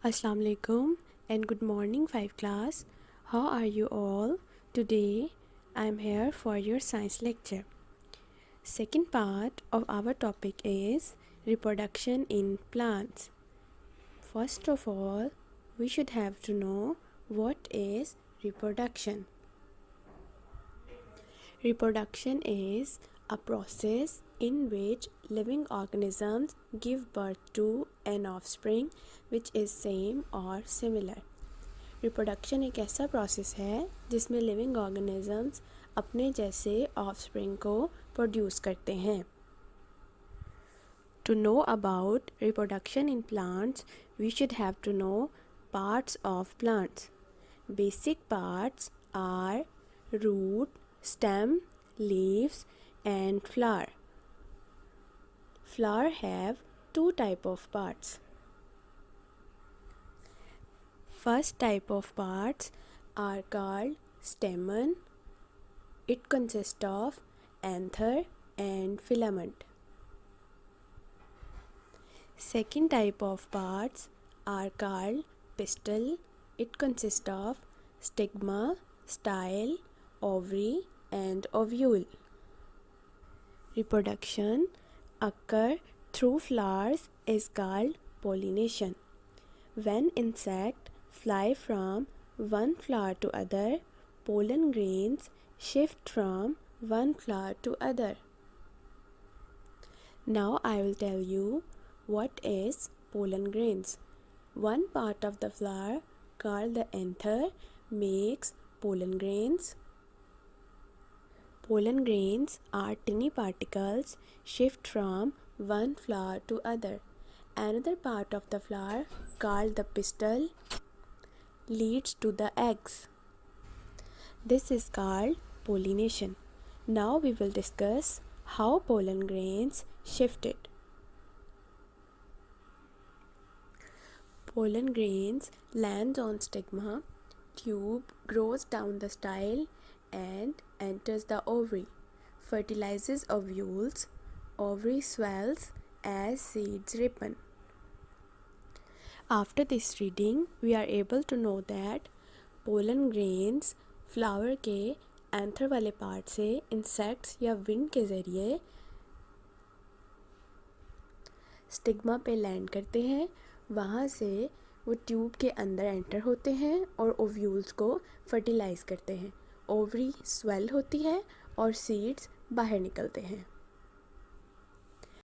Assalamu alaikum and good morning 5 class. How are you all? Today I am here for your science lecture. Second part of our topic is reproduction in plants. First of all, we should have to know what is reproduction. Reproduction is a process in which living organisms give birth to an offspring which is same or similar. Reproduction एक ऐसा process है जिसमें living organisms अपने जैसे offspring को produce करते हैं. To know about reproduction in plants, we should have to know parts of plants. Basic parts are root, stem, leaves and flower. Flower have two type of parts. First type of parts are called stamen. It consists of anther and filament. Second type of parts are called pistil. It consists of stigma, style, ovary and ovule. Reproduction occur through flowers is called pollination. When insects fly from one flower to other, pollen grains shift from one flower to other. Now I will tell you what is pollen grains. One part of the flower called the anther makes pollen grains. Pollen grains are tiny particles shift from one flower to other. Another part of the flower called the pistil leads to the eggs. This is called pollination. Now we will discuss how pollen grains shifted. Pollen grains lands on stigma, tube grows down the style and enters the ovary, fertilizes ovules, ovary swells as seeds ripen. After this reading, we are able to know that pollen grains flower के anther वाले part से insects या wind के ज़रिए stigma पे land करते हैं. वहाँ से वो ट्यूब के अंदर एंटर होते हैं और ओव्यूल्स को फर्टिलाइज़ करते हैं. ओवरी स्वेल होती है और सीड्स बाहर निकलते हैं.